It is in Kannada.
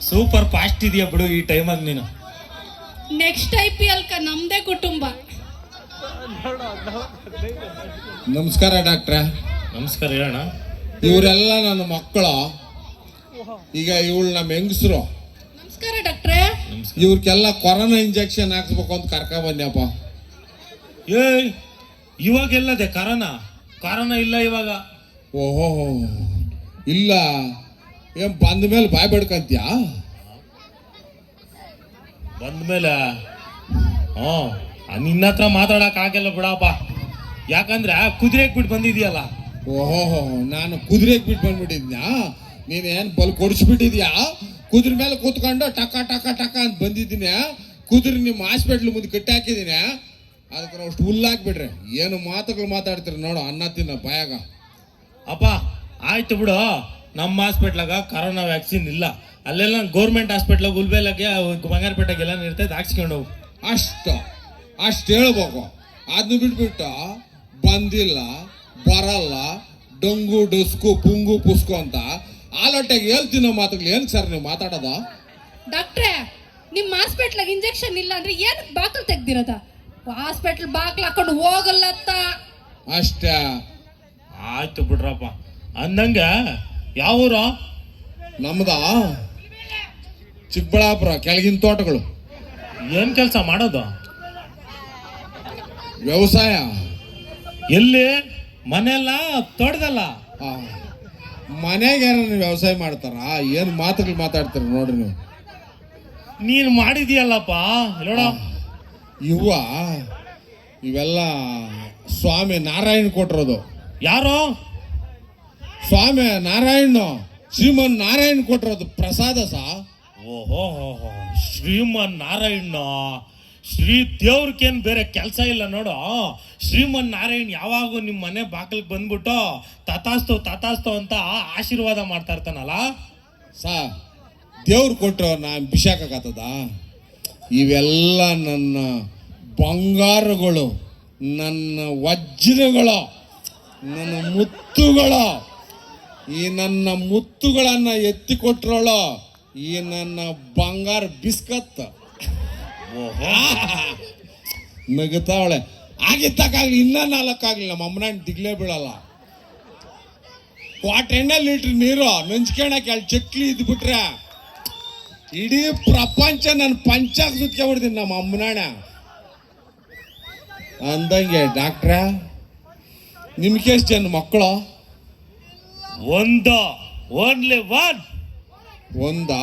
ಸೂಪರ್ ಫಾಸ್ಟ್ ಇದೆಯಾ ಬಿಡು ಈ ಟೈಮಾಗ ನೀನು. ನೆಕ್ಸ್ಟ್ IPL ನಮ್ದೇ ಕುಟುಂಬ. ನಮಸ್ಕಾರ ಡಾಕ್ಟ್ರೆ. ನಮಸ್ಕಾರ, ಹೇಳೋಣ. ಇವರೆಲ್ಲ ನನ್ನ ಮಕ್ಕಳು. ಈಗ ಇವಳು ನಮ್ಮ ಹೆಂಗಸರು. ನಮಸ್ಕಾರ ಡಾಕ್ಟ್ರೆ. ಇವ್ರಿಗೆಲ್ಲ ಕೊರೋನಾ ಇಂಜೆಕ್ಷನ್ ಹಾಕ್ಸ್ಬೇಕು ಅಂತ ಕರ್ಕ ಬಂದ್ಯಪ್ಪ. ಏಯ್, ಇವಾಗೆಲ್ಲದೆ ಕಾರಣ ಇಲ್ಲ ಇವಾಗ. ಓಹೋ, ಇಲ್ಲ ಏನ್ ಬಂದ ಮೇಲೆ ಬಾಯ್ ಬಡ್ಕಂತ್ಯಾ? ಬಂದ್ಮೇಲೆ ನಿನ್ನ ಹತ್ರ ಮಾತಾಡಕ್ ಆಗಲ್ಲ ಬಿಡಪ್ಪ. ಯಾಕಂದ್ರೆ ಕುದುರೆಗೆ ಬಿಟ್ಟು ಬಂದಿದ್ಯಲ್ಲ. ಓಹೋ, ನಾನು ಕುದುರೆಗೆ ಬಿಟ್ಟು ಬಂದ್ಬಿಟ್ಟಿದ್ನ್ಯಾ? ನೀನೇನ್ ಬಲ್ ಕೊಡಿಸ್ಬಿಟ್ಟಿದ್ಯಾ? ಕುದುರೆ ಮೇಲೆ ಕೂತ್ಕೊಂಡು ಟಕ ಟಕ ಟಕ ಅಂತ ಬಂದಿದ್ದೀನಿ. ಕುದುರೆ ನಿಮ್ಮ ಹಾಸ್ಪಿಟ್ಲ್ ಮುಂದೆ ಕಟ್ಟಿ ಹಾಕಿದ್ದೀನಿ. ಅದಕ್ಕೆ ಅಷ್ಟು ಹುಲ್ಲಾಕ್ಬಿಟ್ರೆ ಏನು ಮಾತುಗಳು ಮಾತಾಡ್ತೀರಿ ನೋಡು. ಅನ್ನ ತಿನ್ನ ಬಾಯಾಗ. ಅಪ್ಪ ಆಯ್ತು ಬಿಡು, ನಮ್ಮ ಹಾಸ್ಪಿಟ್ಲಾಗ ಕರೋನಾ ವ್ಯಾಕ್ಸಿನ್ ಇಲ್ಲ. ಅಲ್ಲೆಲ್ಲ ಗೌರ್ಮೆಂಟ್ ಹಾಸ್ಪಿಟ್ಲಾಗ ಉಲ್ಬೇಲಾಗೆ ಬಂಗಾರಪೇಟೆಗೆಲ್ಲ ಇರ್ತೈತೆ, ಹಾಕ್ಸ್ಕೊಂಡು ಹೋಗು. ಅಷ್ಟು ಹೇಳ್ಬೇಕು. ಅದನ್ನ ಬಿಟ್ಬಿಟ್ಟು ಬಂದಿಲ್ಲ, ಬರಲ್ಲ, ಡೊಂಗು ಡಸ್ಕು ಪುಂಗು ಪುಸ್ಕು ಅಂತ ಆಲೋಟೆಗೆ ಹೇಳ್ತೀನೋ ಮಾತುಗಳು. ಏನು ಸರ್ ನೀವು ಮಾತಾಡೋದ? ಡಾಕ್ಟ್ರೆ, ನಿಮ್ಮ ಹಾಸ್ಪಿಟ್ಲಾಗ ಇಂಜೆಕ್ಷನ್ ಇಲ್ಲ ಅಂದ್ರೆ ಏನಕ್ಕೆ ಬಾಕಲ್ ತೆಗ್ದಿರೋದ? ಹಾಸ್ಪಿಟ್ಲ್ ಬಾಕ್ಲ ಹಾಕೊಂಡು ಹೋಗಲ್ಲತ್ತ ಅಷ್ಟೇ. ಆಯ್ತು ಬಿಡ್ರಪ್ಪ. ಅಂದಂಗ ಯಾವೂರು? ನಮ್ದ ಚಿಕ್ಕಬಳ್ಳಾಪುರ, ಕೆಳಗಿನ ತೋಟಗಳು. ಏನ್ ಕೆಲಸ ಮಾಡೋದು? ವ್ಯವಸಾಯ. ಎಲ್ಲಿ? ಮನೆಯಲ್ಲ, ತೋಟದಲ್ಲ? ಮನೆಗೆ ಯಾರನ್ನ ವ್ಯವಸಾಯ ಮಾಡ್ತಾರ? ಏನು ಮಾತುಗಳು ಮಾತಾಡ್ತಾರ ನೋಡ್ರಿ ನೀವು. ನೀನು ಮಾಡಿದೀಯಲ್ಲಪ್ಪ ನೋಡ. ಇವೆಲ್ಲ ಸ್ವಾಮಿ ನಾರಾಯಣ್ ಕೊಟ್ಟಿರೋದು. ಯಾರು? ಸ್ವಾಮಿ ನಾರಾಯಣ, ಶ್ರೀಮನ್ ನಾರಾಯಣ್ ಕೊಟ್ಟಿರೋದು ಪ್ರಸಾದ ಸಾ. ಓಹೋ, ಶ್ರೀಮನ್ ನಾರಾಯಣ. ಶ್ರೀ ದೇವ್ರಕ್ಕೇನು ಬೇರೆ ಕೆಲಸ ಇಲ್ಲ ನೋಡು. ಶ್ರೀಮನ್ ನಾರಾಯಣ್ ಯಾವಾಗೂ ನಿಮ್ಮ ಮನೆ ಬಾಗಿಲಿಗೆ ಬಂದ್ಬಿಟ್ಟು ತಥಾಸ್ತು ಅಂತ ಆಶೀರ್ವಾದ ಮಾಡ್ತಾ ಇರ್ತಾನಲ್ಲ ಸಾ. ದೇವ್ರು ಕೊಟ್ಟರು ನಾನು ಬಿಸಾಕತ್ತದ? ಇವೆಲ್ಲ ನನ್ನ ಬಂಗಾರಗಳು, ನನ್ನ ವಜ್ರಗಳು, ನನ್ನ ಮುತ್ತುಗಳು. ಈ ನನ್ನ ಮುತ್ತುಗಳನ್ನ ಎತ್ತಿಕೊಟ್ರಳು ಈ ನನ್ನ ಬಂಗಾರ ಬಿಸ್ಕತ್. ನಗುತ್ತಾವಳೆ. ಆಗಿತ್ತಕ್ಕಾಗ್ಲಿ, ಇನ್ನ 4 ಆಗ್ಲಿ ನಮ್ಮ ಅಮ್ಮನ ದಿಗ್ಲೇ ಬೀಳಲ್ಲ. ಕ್ವಾರ್ಟರ್ ಲೀಟರ್ ನೀರು ನಂಚ್ಕೊಳಕ್ಕೆ ಅಲ್ಲಿ ಚಕ್ಲಿ ಇದ್ಬಿಟ್ರೆ ಇಡೀ ಪ್ರಪಂಚ ನನ್ನ ಪಂಚಾಗ ಸುತ್ಕೊಂಡ್ಬಿಡ್ತೀನಿ ನಮ್ಮ ಅಮ್ಮನಾಣ ಅಂದಂಗೆ. ಡಾಕ್ಟ್ರ, ನಿಮ್ಗೆ ಎಷ್ಟು ಜನ ಮಕ್ಕಳು? Only one. ಒಂದಾ?